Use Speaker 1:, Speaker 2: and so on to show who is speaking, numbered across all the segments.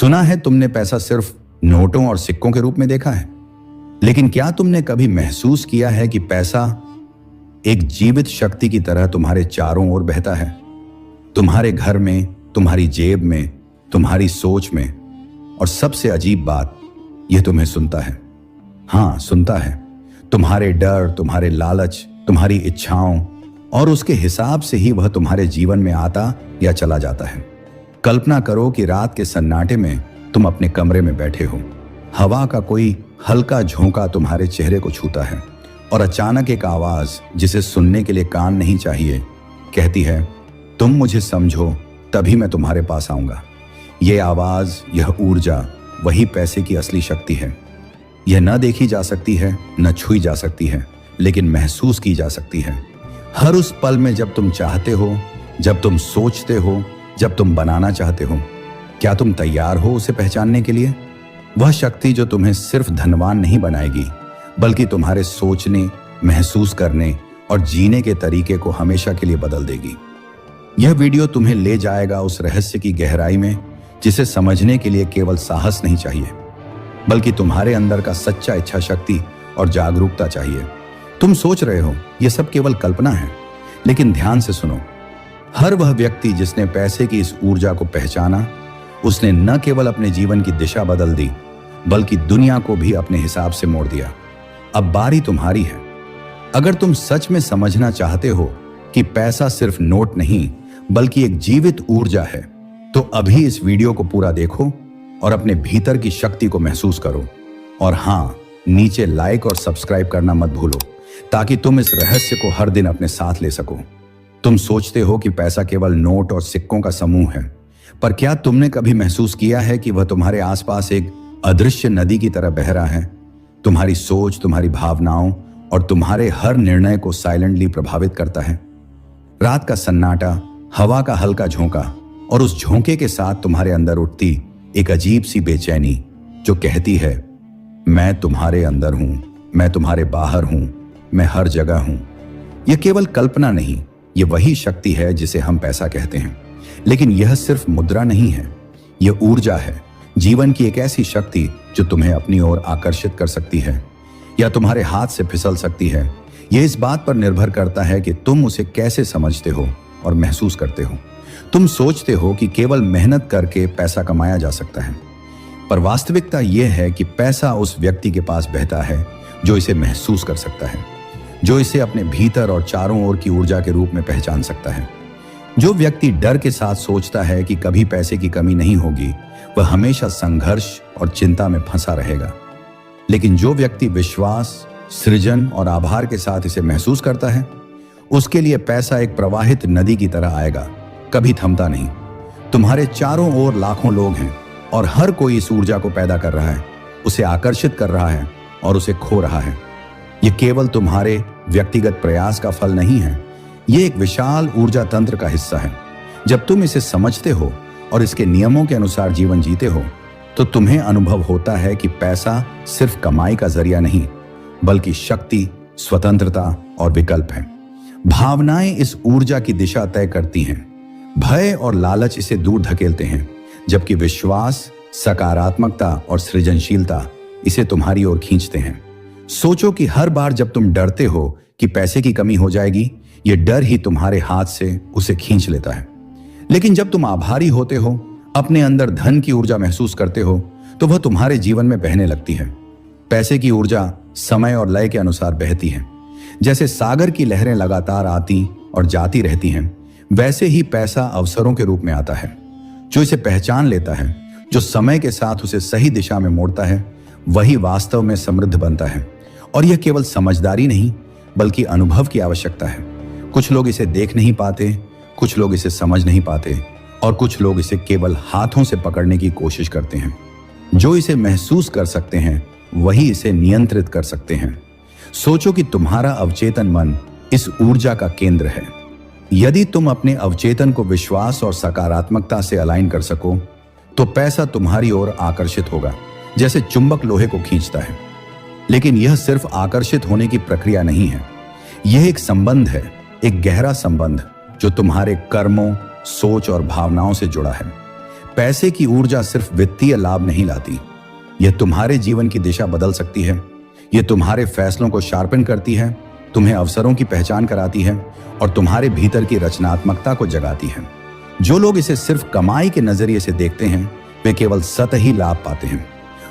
Speaker 1: सुना है तुमने पैसा सिर्फ नोटों और सिक्कों के रूप में देखा है, लेकिन क्या तुमने कभी महसूस किया है कि पैसा एक जीवित शक्ति की तरह तुम्हारे चारों ओर बहता है? तुम्हारे घर में, तुम्हारी जेब में, तुम्हारी सोच में, और सबसे अजीब बात, यह तुम्हें सुनता है। हाँ, सुनता है। तुम्हारे डर, तुम्हारे लालच, तुम्हारी इच्छाओं, और उसके हिसाब से ही वह तुम्हारे जीवन में आता या चला जाता है। कल्पना करो कि रात के सन्नाटे में तुम अपने कमरे में बैठे हो। हवा का कोई हल्का झोंका तुम्हारे चेहरे को छूता है और अचानक एक आवाज, जिसे सुनने के लिए कान नहीं चाहिए, कहती है, तुम मुझे समझो तभी मैं तुम्हारे पास आऊंगा। यह आवाज, यह ऊर्जा, वही पैसे की असली शक्ति है। यह न देखी जा सकती है, न छुई जा सकती है, लेकिन महसूस की जा सकती है। हर उस पल में जब तुम चाहते हो, जब तुम सोचते हो, जब तुम बनाना चाहते हो। क्या तुम तैयार हो उसे पहचानने के लिए? वह शक्ति जो तुम्हें सिर्फ धनवान नहीं बनाएगी, बल्कि तुम्हारे सोचने, महसूस करने और जीने के तरीके को हमेशा के लिए बदल देगी। यह वीडियो तुम्हें ले जाएगा उस रहस्य की गहराई में जिसे समझने के लिए केवल साहस नहीं चाहिए, बल्कि तुम्हारे अंदर का सच्चा इच्छा शक्ति और जागरूकता चाहिए। तुम सोच रहे हो यह सब केवल कल्पना है, लेकिन ध्यान से सुनो। हर वह व्यक्ति जिसने पैसे की इस ऊर्जा को पहचाना, उसने न केवल अपने जीवन की दिशा बदल दी, बल्कि दुनिया को भी अपने हिसाब से मोड़ दिया। अब बारी तुम्हारी है। अगर तुम सच में समझना चाहते हो कि पैसा सिर्फ नोट नहीं, बल्कि एक जीवित ऊर्जा है, तो अभी इस वीडियो को पूरा देखो और अपने भीतर की शक्ति को महसूस करो। और हाँ, नीचे लाइक और सब्सक्राइब करना मत भूलो, ताकि तुम इस रहस्य को हर दिन अपने साथ ले सको। तुम सोचते हो कि पैसा केवल नोट और सिक्कों का समूह है, पर क्या तुमने कभी महसूस किया है कि वह तुम्हारे आसपास एक अदृश्य नदी की तरह बह रहा है? तुम्हारी सोच, तुम्हारी भावनाओं और तुम्हारे हर निर्णय को साइलेंटली प्रभावित करता है। रात का सन्नाटा, हवा का हल्का झोंका, और उस झोंके के साथ तुम्हारे अंदर उठती एक अजीब सी बेचैनी जो कहती है, मैं तुम्हारे अंदर हूं, मैं तुम्हारे बाहर हूं, मैं हर जगह हूं। यह केवल कल्पना नहीं, यह वही शक्ति है जिसे हम पैसा कहते हैं। लेकिन यह सिर्फ मुद्रा नहीं है, यह ऊर्जा है, जीवन की एक ऐसी शक्ति जो तुम्हें अपनी ओर आकर्षित कर सकती है या तुम्हारे हाथ से फिसल सकती है। यह इस बात पर निर्भर करता है कि तुम उसे कैसे समझते हो और महसूस करते हो। तुम सोचते हो कि केवल मेहनत करके पैसा कमाया जा सकता है, पर वास्तविकता यह है कि पैसा उस व्यक्ति के पास बहता है जो इसे महसूस कर सकता है, जो इसे अपने भीतर और चारों ओर की ऊर्जा के रूप में पहचान सकता है। जो व्यक्ति डर के साथ सोचता है कि कभी पैसे की कमी नहीं होगी, वह हमेशा संघर्ष और चिंता में फंसा रहेगा। लेकिन जो व्यक्ति विश्वास, सृजन और आभार के साथ इसे महसूस करता है, उसके लिए पैसा एक प्रवाहित नदी की तरह आएगा, कभी थमता नहीं। तुम्हारे चारों ओर लाखों लोग हैं और हर कोई इस ऊर्जा को पैदा कर रहा है, उसे आकर्षित कर रहा है और उसे खो रहा है। यह केवल तुम्हारे व्यक्तिगत प्रयास का फल नहीं है, यह एक विशाल ऊर्जा तंत्र का हिस्सा है। जब तुम इसे समझते हो और इसके नियमों के अनुसार जीवन जीते हो, तो तुम्हें अनुभव होता है कि पैसा सिर्फ कमाई का जरिया नहीं, बल्कि शक्ति, स्वतंत्रता और विकल्प है। भावनाएं इस ऊर्जा की दिशा तय करती हैं। भय और लालच इसे दूर धकेलते हैं, जबकि विश्वास, सकारात्मकता और सृजनशीलता इसे तुम्हारी ओर खींचते हैं। सोचो कि हर बार जब तुम डरते हो कि पैसे की कमी हो जाएगी, यह डर ही तुम्हारे हाथ से उसे खींच लेता है। लेकिन जब तुम आभारी होते हो, अपने अंदर धन की ऊर्जा महसूस करते हो, तो वह तुम्हारे जीवन में बहने लगती है। पैसे की ऊर्जा समय और लय के अनुसार बहती है। जैसे सागर की लहरें लगातार आती और जाती रहती हैं, वैसे ही पैसा अवसरों के रूप में आता है। जो इसे पहचान लेता है, जो समय के साथ उसे सही दिशा में मोड़ता है, वही वास्तव में समृद्ध बनता है। और यह केवल समझदारी नहीं, बल्कि अनुभव की आवश्यकता है। कुछ लोग इसे देख नहीं पाते, कुछ लोग इसे समझ नहीं पाते, और कुछ लोग इसे केवल हाथों से पकड़ने की कोशिश करते हैं। जो इसे महसूस कर सकते हैं, वही इसे नियंत्रित कर सकते हैं। सोचो कि तुम्हारा अवचेतन मन इस ऊर्जा का केंद्र है। यदि तुम अपने अवचेतन को विश्वास और सकारात्मकता से अलाइन कर सको, तो पैसा तुम्हारी ओर आकर्षित होगा, जैसे चुंबक लोहे को खींचता है। लेकिन यह सिर्फ आकर्षित होने की प्रक्रिया नहीं है, यह एक संबंध है, एक गहरा संबंध जो तुम्हारे कर्मों, सोच और भावनाओं से जुड़ा है। पैसे की ऊर्जा सिर्फ वित्तीय लाभ नहीं लाती, यह तुम्हारे जीवन की दिशा बदल सकती है। यह तुम्हारे फैसलों को शार्पन करती है, तुम्हें अवसरों की पहचान कराती है और तुम्हारे भीतर की रचनात्मकता को जगाती है। जो लोग इसे सिर्फ कमाई के नजरिए से देखते हैं वे केवल सतही लाभ पाते हैं।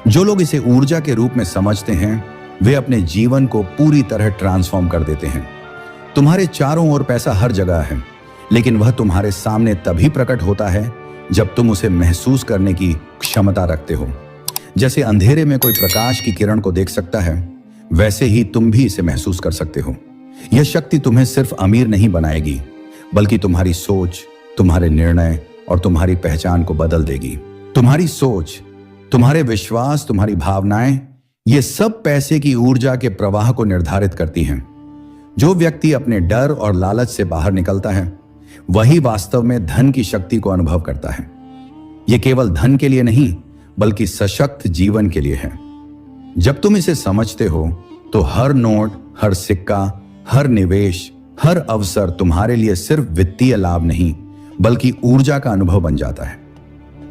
Speaker 1: जो लोग इसे ऊर्जा के रूप में समझते हैं वे अपने जीवन को पूरी तरह ट्रांसफॉर्म कर देते हैं। तुम्हारे चारों ओर पैसा हर जगह है, लेकिन वह तुम्हारे सामने तभी प्रकट होता है जब तुम उसे महसूस करने की क्षमता रखते हो। जैसे अंधेरे में कोई प्रकाश की किरण को देख सकता है, वैसे ही तुम भी इसे महसूस कर सकते हो। यह शक्ति तुम्हें सिर्फ अमीर नहीं बनाएगी, बल्कि तुम्हारी सोच, तुम्हारे निर्णय और तुम्हारी पहचान को बदल देगी। तुम्हारी सोच, तुम्हारे विश्वास, तुम्हारी भावनाएं, ये सब पैसे की ऊर्जा के प्रवाह को निर्धारित करती हैं। जो व्यक्ति अपने डर और लालच से बाहर निकलता है वही वास्तव में धन की शक्ति को अनुभव करता है। यह केवल धन के लिए नहीं बल्कि सशक्त जीवन के लिए है। जब तुम इसे समझते हो तो हर नोट, हर सिक्का, हर निवेश, हर अवसर तुम्हारे लिए सिर्फ वित्तीय लाभ नहीं बल्कि ऊर्जा का अनुभव बन जाता है।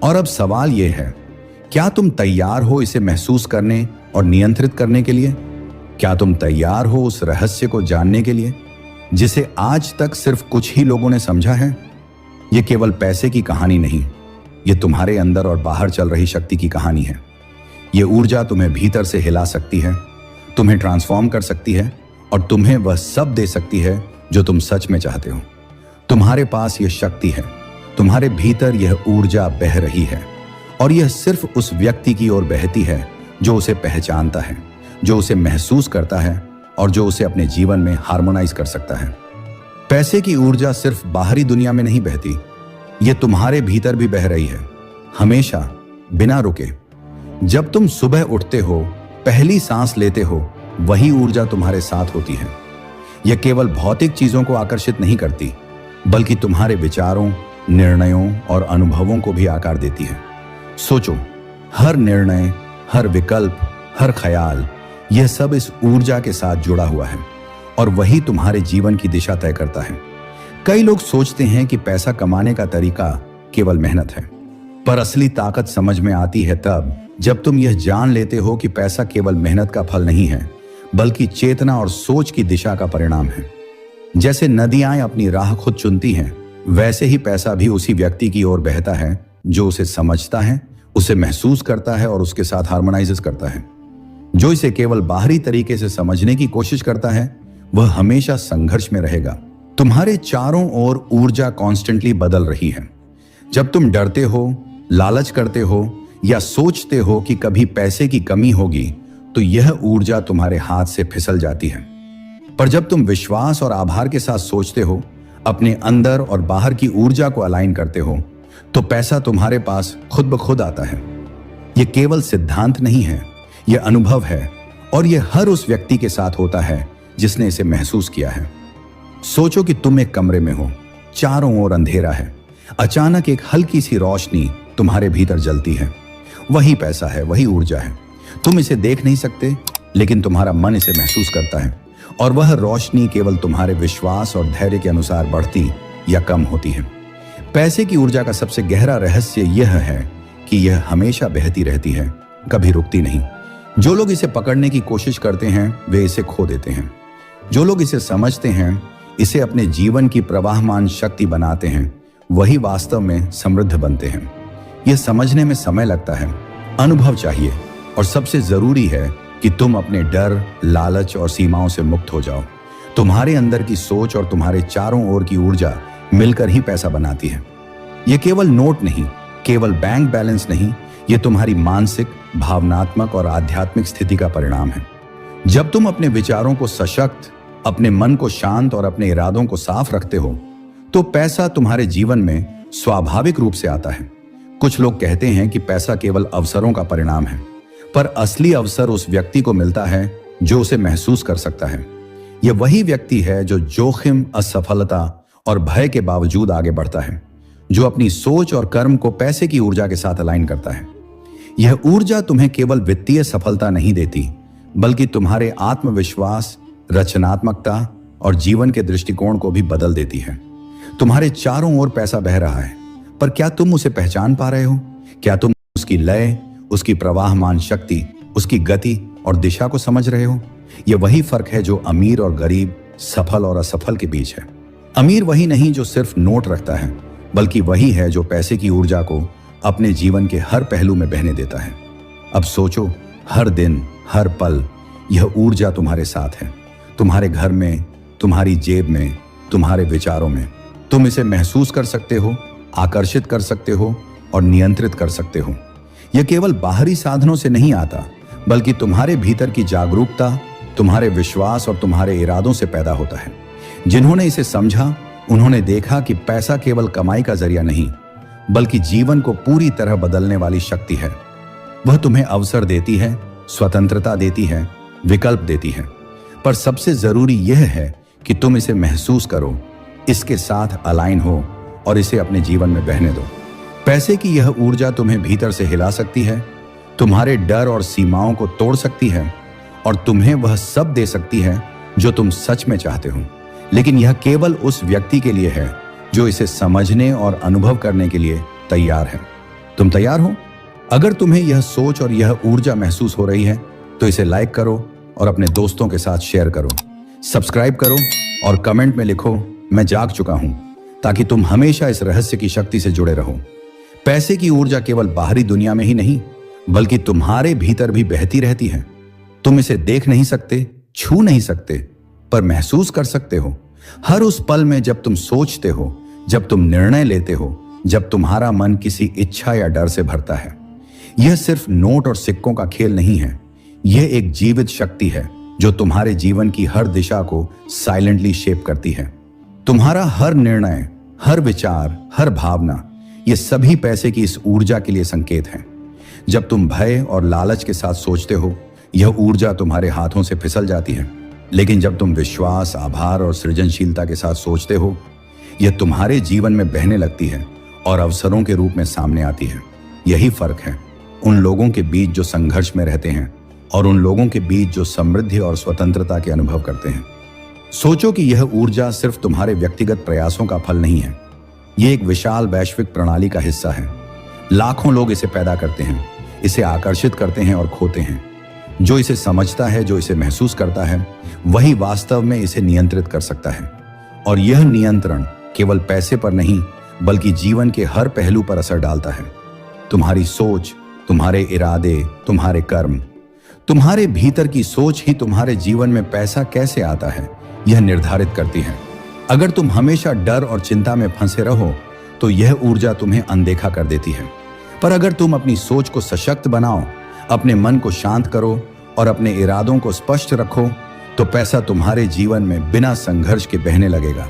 Speaker 1: और अब सवाल यह है, क्या तुम तैयार हो इसे महसूस करने और नियंत्रित करने के लिए? क्या तुम तैयार हो उस रहस्य को जानने के लिए जिसे आज तक सिर्फ कुछ ही लोगों ने समझा है? यह केवल पैसे की कहानी नहीं, यह तुम्हारे अंदर और बाहर चल रही शक्ति की कहानी है। यह ऊर्जा तुम्हें भीतर से हिला सकती है, तुम्हें ट्रांसफॉर्म कर सकती है और तुम्हें वह सब दे सकती है जो तुम सच में चाहते हो। तुम्हारे पास यह शक्ति है, तुम्हारे भीतर यह ऊर्जा बह रही है और यह सिर्फ उस व्यक्ति की ओर बहती है जो उसे पहचानता है, जो उसे महसूस करता है और जो उसे अपने जीवन में हार्मोनाइज कर सकता है। पैसे की ऊर्जा सिर्फ बाहरी दुनिया में नहीं बहती, यह तुम्हारे भीतर भी बह रही है, हमेशा, बिना रुके। जब तुम सुबह उठते हो, पहली सांस लेते हो, वही ऊर्जा तुम्हारे साथ होती है। यह केवल भौतिक चीजों को आकर्षित नहीं करती बल्कि तुम्हारे विचारों, निर्णयों और अनुभवों को भी आकार देती है। सोचो, हर निर्णय, हर विकल्प, हर ख्याल, यह सब इस ऊर्जा के साथ जुड़ा हुआ है और वही तुम्हारे जीवन की दिशा तय करता है। कई लोग सोचते हैं कि पैसा कमाने का तरीका केवल मेहनत है, पर असली ताकत समझ में आती है तब जब तुम यह जान लेते हो कि पैसा केवल मेहनत का फल नहीं है बल्कि चेतना और सोच की दिशा का परिणाम है। जैसे नदियां अपनी राह खुद चुनती हैं, वैसे ही पैसा भी उसी व्यक्ति की ओर बहता है जो उसे समझता है, उसे महसूस करता है और उसके साथ हार्मोनाइज करता है। जो इसे केवल बाहरी तरीके से समझने की कोशिश करता है वह हमेशा संघर्ष में रहेगा। तुम्हारे चारों ओर ऊर्जा कॉन्स्टेंटली बदल रही है। जब तुम डरते हो, लालच करते हो या सोचते हो कि कभी पैसे की कमी होगी तो यह ऊर्जा तुम्हारे हाथ से फिसल जाती है। पर जब तुम विश्वास और आभार के साथ सोचते हो, अपने अंदर और बाहर की ऊर्जा को अलाइन करते हो, तो पैसा तुम्हारे पास खुद ब खुद आता है। यह केवल सिद्धांत नहीं है, यह अनुभव है और यह हर उस व्यक्ति के साथ होता है जिसने इसे महसूस किया है। सोचो कि तुम एक कमरे में हो, चारों ओर अंधेरा है, अचानक एक हल्की सी रोशनी तुम्हारे भीतर जलती है। वही पैसा है, वही ऊर्जा है। तुम इसे देख नहीं सकते लेकिन तुम्हारा मन इसे महसूस करता है और वह रोशनी केवल तुम्हारे विश्वास और धैर्य के अनुसार बढ़ती या कम होती है। पैसे की ऊर्जा का सबसे गहरा रहस्य यह है कि यह हमेशा बहती रहती है, कभी रुकती नहीं। जो लोग इसे पकड़ने की कोशिश करते हैं वे इसे खो देते हैं। जो लोग इसे समझते हैं, इसे अपने जीवन की प्रवाहमान शक्ति बनाते हैं, वही वास्तव में समृद्ध बनते हैं। यह समझने में समय लगता है, अनुभव चाहिए और सबसे जरूरी है कि तुम अपने डर, लालच और सीमाओं से मुक्त हो जाओ। तुम्हारे अंदर की सोच और तुम्हारे चारों ओर की ऊर्जा मिलकर ही पैसा बनाती है। यह केवल नोट नहीं, केवल बैंक बैलेंस नहीं, यह तुम्हारी मानसिक, भावनात्मक और आध्यात्मिक स्थिति का परिणाम है। जब तुम अपने विचारों को सशक्त, अपने मन को शांत और अपने इरादों को साफ रखते हो तो पैसा तुम्हारे जीवन में स्वाभाविक रूप से आता है। कुछ लोग कहते हैं कि पैसा केवल अवसरों का परिणाम है, पर असली अवसर उस व्यक्ति को मिलता है जो उसे महसूस कर सकता है। यह वही व्यक्ति है जो जोखिम, असफलता और भय के बावजूद आगे बढ़ता है, जो अपनी सोच और कर्म को पैसे की ऊर्जा के साथ अलाइन करता है। यह ऊर्जा तुम्हें केवल वित्तीय सफलता नहीं देती बल्कि तुम्हारे आत्मविश्वास, रचनात्मकता और जीवन के दृष्टिकोण को भी बदल देती है। तुम्हारे चारों ओर पैसा बह रहा है, पर क्या तुम उसे पहचान पा रहे हो? क्या तुम उसकी लय, उसकी प्रवाहमान शक्ति, उसकी गति और दिशा को समझ रहे हो? यह वही फर्क है जो अमीर और गरीब, सफल और असफल के बीच है। अमीर वही नहीं जो सिर्फ नोट रखता है, बल्कि वही है जो पैसे की ऊर्जा को अपने जीवन के हर पहलू में बहने देता है। अब सोचो, हर दिन, हर पल यह ऊर्जा तुम्हारे साथ है, तुम्हारे घर में, तुम्हारी जेब में, तुम्हारे विचारों में। तुम इसे महसूस कर सकते हो, आकर्षित कर सकते हो और नियंत्रित कर सकते हो। यह केवल बाहरी साधनों से नहीं आता, बल्कि तुम्हारे भीतर की जागरूकता, तुम्हारे विश्वास और तुम्हारे इरादों से पैदा होता है। जिन्होंने इसे समझा, उन्होंने देखा कि पैसा केवल कमाई का जरिया नहीं, बल्कि जीवन को पूरी तरह बदलने वाली शक्ति है। वह तुम्हें अवसर देती है, स्वतंत्रता देती है, विकल्प देती है। पर सबसे जरूरी यह है कि तुम इसे महसूस करो, इसके साथ अलाइन हो और इसे अपने जीवन में बहने दो। पैसे की यह ऊर्जा तुम्हें भीतर से हिला सकती है, तुम्हारे डर और सीमाओं को तोड़ सकती है और तुम्हें वह सब दे सकती है जो तुम सच में चाहते हो। लेकिन यह केवल उस व्यक्ति के लिए है जो इसे समझने और अनुभव करने के लिए तैयार है। तुम तैयार हो? अगर तुम्हें यह सोच और यह ऊर्जा महसूस हो रही है तो इसे लाइक करो और अपने दोस्तों के साथ शेयर करो, सब्सक्राइब करो और कमेंट में लिखो, मैं जाग चुका हूं, ताकि तुम हमेशा इस रहस्य की शक्ति से जुड़े रहो। पैसे की ऊर्जा केवल बाहरी दुनिया में ही नहीं, बल्कि तुम्हारे भीतर भी बहती रहती है। तुम इसे देख नहीं सकते, छू नहीं सकते, पर महसूस कर सकते हो। हर उस पल में जब तुम सोचते हो, जब तुम निर्णय लेते हो, जब तुम्हारा मन किसी इच्छा या डर से भरता है। यह सिर्फ नोट और सिक्कों का खेल नहीं है, यह एक जीवित शक्ति है जो तुम्हारे जीवन की हर दिशा को साइलेंटली शेप करती है। तुम्हारा हर निर्णय, हर विचार, हर भावना, ये सभी पैसे की इस ऊर्जा के लिए संकेत हैं। जब तुम भय और लालच के साथ सोचते हो, यह ऊर्जा तुम्हारे हाथों से फिसल जाती है। लेकिन जब तुम विश्वास, आभार और सृजनशीलता के साथ सोचते हो, यह तुम्हारे जीवन में बहने लगती है और अवसरों के रूप में सामने आती है। यही फर्क है उन लोगों के बीच जो संघर्ष में रहते हैं और उन लोगों के बीच जो समृद्धि और स्वतंत्रता के अनुभव करते हैं। सोचो कि यह ऊर्जा सिर्फ तुम्हारे व्यक्तिगत प्रयासों का फल नहीं है, यह एक विशाल वैश्विक प्रणाली का हिस्सा है। लाखों लोग इसे पैदा करते हैं, इसे आकर्षित करते हैं और खोते हैं। जो इसे समझता है, जो इसे महसूस करता है, वही वास्तव में इसे नियंत्रित कर सकता है। और यह नियंत्रण केवल पैसे पर नहीं, बल्कि जीवन के हर पहलू पर असर डालता है। तुम्हारी सोच, तुम्हारे इरादे, तुम्हारे कर्म, तुम्हारे भीतर की सोच ही तुम्हारे जीवन में पैसा कैसे आता है, यह निर्धारित करती है। अगर तुम हमेशा डर और चिंता में फंसे रहो, तो यह ऊर्जा तुम्हें अनदेखा कर देती है। पर अगर तुम अपनी सोच को सशक्त बनाओ, अपने मन को शांत करो और अपने इरादों को स्पष्ट रखो, तो पैसा तुम्हारे जीवन में बिना संघर्ष के बहने लगेगा।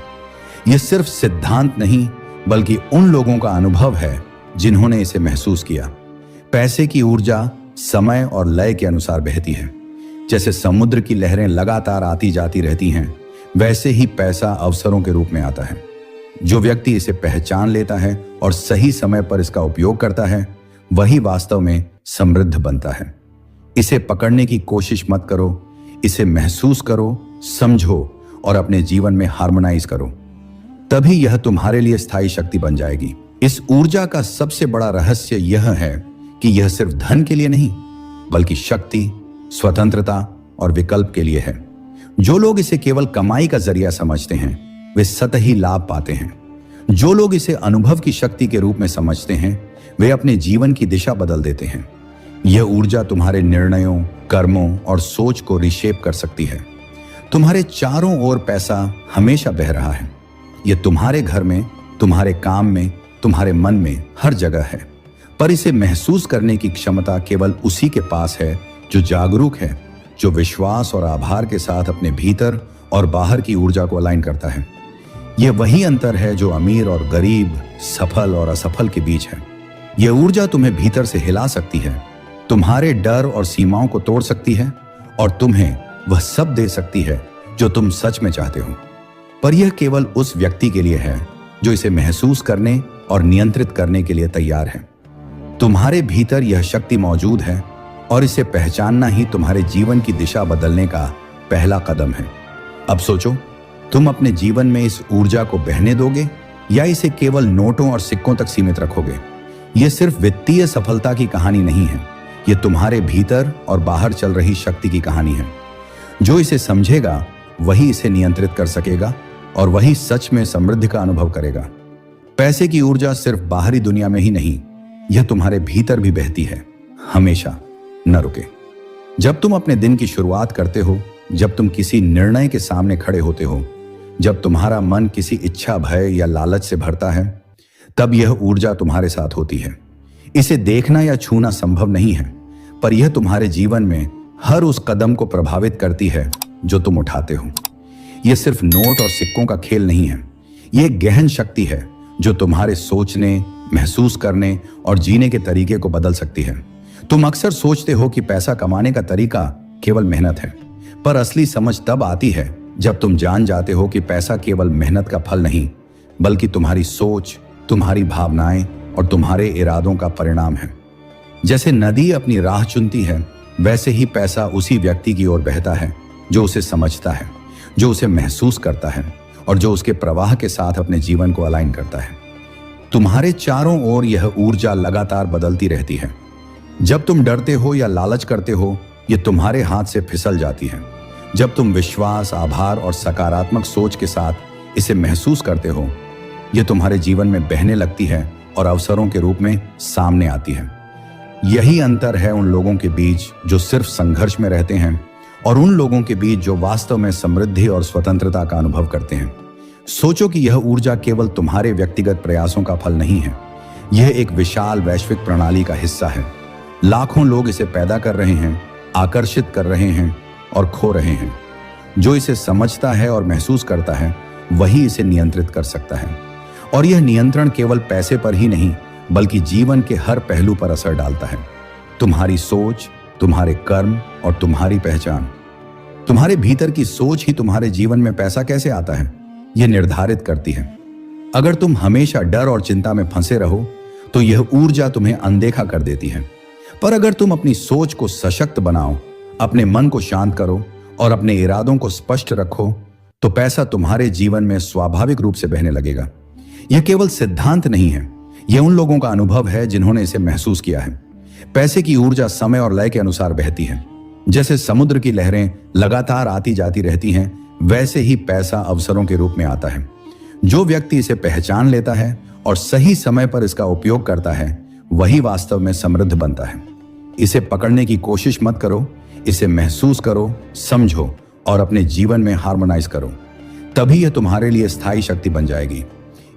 Speaker 1: यह सिर्फ सिद्धांत नहीं, बल्कि उन लोगों का अनुभव है जिन्होंने इसे महसूस किया। पैसे की ऊर्जा समय और लय के अनुसार बहती है। जैसे समुद्र की लहरें लगातार आती जाती रहती हैं, वैसे ही पैसा अवसरों के रूप में आता है। जो व्यक्ति इसे पहचान लेता है और सही समय पर इसका उपयोग करता है, वही वास्तव में समृद्ध बनता है। इसे पकड़ने की कोशिश मत करो, इसे महसूस करो, समझो और अपने जीवन में हार्मोनाइज करो। तभी यह तुम्हारे लिए स्थायी शक्ति बन जाएगी। इस ऊर्जा का सबसे बड़ा रहस्य यह है कि यह सिर्फ धन के लिए नहीं, बल्कि शक्ति, स्वतंत्रता और विकल्प के लिए है। जो लोग इसे केवल कमाई का जरिया समझते हैं, वे सतही लाभ पाते हैं। जो लोग इसे अनुभव की शक्ति के रूप में समझते हैं, वे अपने जीवन की दिशा बदल देते हैं। यह ऊर्जा तुम्हारे निर्णयों, कर्मों और सोच को रिशेप कर सकती है। तुम्हारे चारों ओर पैसा हमेशा बह रहा है। यह तुम्हारे घर में, तुम्हारे काम में, तुम्हारे मन में, हर जगह है। पर इसे महसूस करने की क्षमता केवल उसी के पास है जो जागरूक है, जो विश्वास और आभार के साथ अपने भीतर और बाहर की ऊर्जा को अलाइन करता है। यह वही अंतर है जो अमीर और गरीब, सफल और असफल के बीच है। यह ऊर्जा तुम्हें भीतर से हिला सकती है, तुम्हारे डर और सीमाओं को तोड़ सकती है और तुम्हें वह सब दे सकती है जो तुम सच में चाहते हो। पर यह केवल उस व्यक्ति के लिए है जो इसे महसूस करने और नियंत्रित करने के लिए तैयार है। तुम्हारे भीतर यह शक्ति मौजूद है और इसे पहचानना ही तुम्हारे जीवन की दिशा बदलने का पहला कदम है। अब सोचो, तुम अपने जीवन में इस ऊर्जा को बहने दोगे या इसे केवल नोटों और सिक्कों तक सीमित रखोगे। यह सिर्फ वित्तीय सफलता की कहानी नहीं है, यह तुम्हारे भीतर और बाहर चल रही शक्ति की कहानी है। जो इसे समझेगा वही इसे नियंत्रित कर सकेगा और वही सच में समृद्धि का अनुभव करेगा। पैसे की ऊर्जा सिर्फ बाहरी दुनिया में ही नहीं, यह तुम्हारे भीतर भी बहती है, हमेशा न रुके। जब तुम अपने दिन की शुरुआत करते हो, जब तुम किसी निर्णय के सामने खड़े होते हो, जब तुम्हारा मन किसी इच्छा, भय या लालच से भरता है, तब यह ऊर्जा तुम्हारे साथ होती है। इसे देखना या छूना संभव नहीं है, पर यह तुम्हारे जीवन में हर उस कदम को प्रभावित करती है जो तुम उठाते हो। यह सिर्फ नोट और सिक्कों का खेल नहीं है, यह एक गहन शक्ति है जो तुम्हारे सोचने, महसूस करने और जीने के तरीके को बदल सकती है। तुम अक्सर सोचते हो कि पैसा कमाने का तरीका केवल मेहनत है, पर असली समझ तब आती है जब तुम जान जाते हो कि पैसा केवल मेहनत का फल नहीं, बल्कि तुम्हारी सोच, तुम्हारी भावनाएं और तुम्हारे इरादों का परिणाम है। जैसे नदी अपनी राह चुनती है, वैसे ही पैसा उसी व्यक्ति की ओर बहता है जो उसे समझता है, जो उसे महसूस करता है और जो उसके प्रवाह के साथ अपने जीवन को अलाइन करता है। तुम्हारे चारों ओर यह ऊर्जा लगातार बदलती रहती है। जब तुम डरते हो या लालच करते हो, यह तुम्हारे हाथ से फिसल जाती है। जब तुम विश्वास, आभार और सकारात्मक सोच के साथ इसे महसूस करते हो, यह तुम्हारे जीवन में बहने लगती है और अवसरों के रूप में सामने आती है। यही अंतर है उन लोगों के बीच जो सिर्फ संघर्ष में रहते हैं और उन लोगों के बीच जो वास्तव में समृद्धि और स्वतंत्रता का अनुभव करते हैं। सोचो कि यह ऊर्जा केवल तुम्हारे व्यक्तिगत प्रयासों का फल नहीं है, यह एक विशाल वैश्विक प्रणाली का हिस्सा है। लाखों लोग इसे पैदा कर रहे हैं, आकर्षित कर रहे हैं और खो रहे हैं। जो इसे समझता है और महसूस करता है, वही इसे नियंत्रित कर सकता है। और यह नियंत्रण केवल पैसे पर ही नहीं, बल्कि जीवन के हर पहलू पर असर डालता है। तुम्हारी सोच, तुम्हारे कर्म और तुम्हारी पहचान। तुम्हारे भीतर की सोच ही तुम्हारे जीवन में पैसा कैसे आता है, यह निर्धारित करती है। अगर तुम हमेशा डर और चिंता में फंसे रहो, तो यह ऊर्जा तुम्हें अनदेखा कर देती है। पर अगर तुम अपनी सोच को सशक्त बनाओ, अपने मन को शांत करो और अपने इरादों को स्पष्ट रखो, तो पैसा तुम्हारे जीवन में स्वाभाविक रूप से बहने लगेगा। यह केवल सिद्धांत नहीं है, यह उन लोगों का अनुभव है जिन्होंने इसे महसूस किया है। पैसे की ऊर्जा समय और लय के अनुसार बहती है। जैसे समुद्र की लहरें लगातार आती जाती रहती हैं, वैसे ही पैसा अवसरों के रूप में आता है। जो व्यक्ति इसे पहचान लेता है और सही समय पर इसका उपयोग करता है, वही वास्तव में समृद्ध बनता है। इसे पकड़ने की कोशिश मत करो, इसे महसूस करो, समझो और अपने जीवन में हार्मोनाइज करो। तभी यह तुम्हारे लिए स्थायी शक्ति बन जाएगी।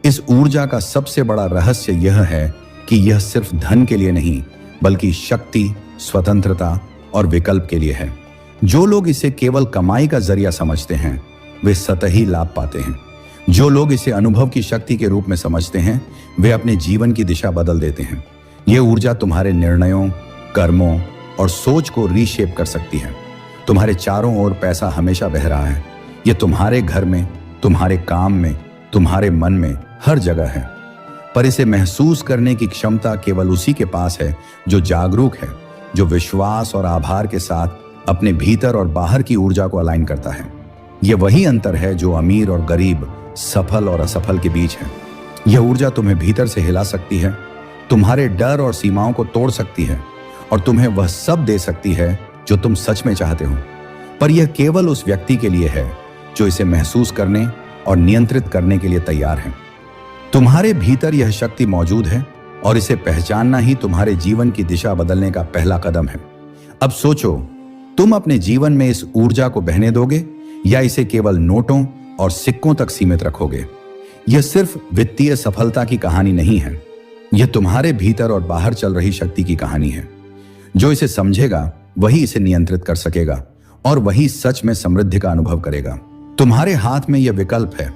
Speaker 1: इस ऊर्जा का सबसे बड़ा रहस्य यह है कि यह सिर्फ धन के लिए नहीं, बल्कि शक्ति, स्वतंत्रता और विकल्प के लिए है। जो लोग इसे केवल कमाई का जरिया समझते हैं, वे सतही लाभ पाते हैं। जो लोग इसे अनुभव की शक्ति के रूप में समझते हैं, वे अपने जीवन की दिशा बदल देते हैं। यह ऊर्जा तुम्हारे निर्णयों, कर्मों और सोच को रीशेप कर सकती है। तुम्हारे चारों ओर पैसा हमेशा बह रहा है। यह तुम्हारे घर में, तुम्हारे काम में, तुम्हारे मन में, हर जगह है। पर इसे महसूस करने की क्षमता केवल उसी के पास है जो जागरूक है, जो विश्वास और आभार के साथ अपने भीतर और बाहर की ऊर्जा को अलाइन करता है। यह वही अंतर है जो अमीर और गरीब, सफल और असफल के बीच है। यह ऊर्जा तुम्हें भीतर से हिला सकती है, तुम्हारे डर और सीमाओं को तोड़ सकती है और तुम्हें वह सब दे सकती है जो तुम सच में चाहते हो। पर यह केवल उस व्यक्ति के लिए है जो इसे महसूस करने और नियंत्रित करने के लिए तैयार है। तुम्हारे भीतर यह शक्ति मौजूद है और इसे पहचानना ही तुम्हारे जीवन की दिशा बदलने का पहला कदम है। अब सोचो, तुम अपने जीवन में इस ऊर्जा को बहने दोगे या इसे केवल नोटों और सिक्कों तक सीमित रखोगे। यह सिर्फ वित्तीय सफलता की कहानी नहीं है, यह तुम्हारे भीतर और बाहर चल रही शक्ति की कहानी है। जो इसे समझेगा वही इसे नियंत्रित कर सकेगा और वही सच में समृद्धि का अनुभव करेगा। तुम्हारे हाथ में यह विकल्प है,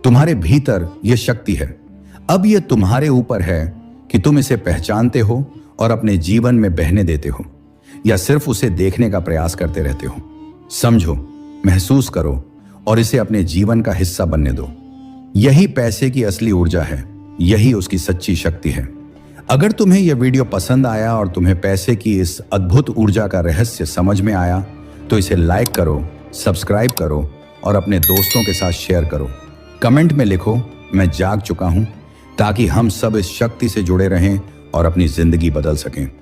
Speaker 1: तुम्हारे भीतर यह शक्ति है। अब यह तुम्हारे ऊपर है कि तुम इसे पहचानते हो और अपने जीवन में बहने देते हो या सिर्फ उसे देखने का प्रयास करते रहते हो। समझो, महसूस करो और इसे अपने जीवन का हिस्सा बनने दो। यही पैसे की असली ऊर्जा है, यही उसकी सच्ची शक्ति है। अगर तुम्हें यह वीडियो पसंद आया और तुम्हें पैसे की इस अद्भुत ऊर्जा का रहस्य समझ में आया, तो इसे लाइक करो, सब्सक्राइब करो और अपने दोस्तों के साथ शेयर करो। कमेंट में लिखो, मैं जाग चुका हूं ताकि हम सब इस शक्ति से जुड़े रहें और अपनी जिंदगी बदल सकें।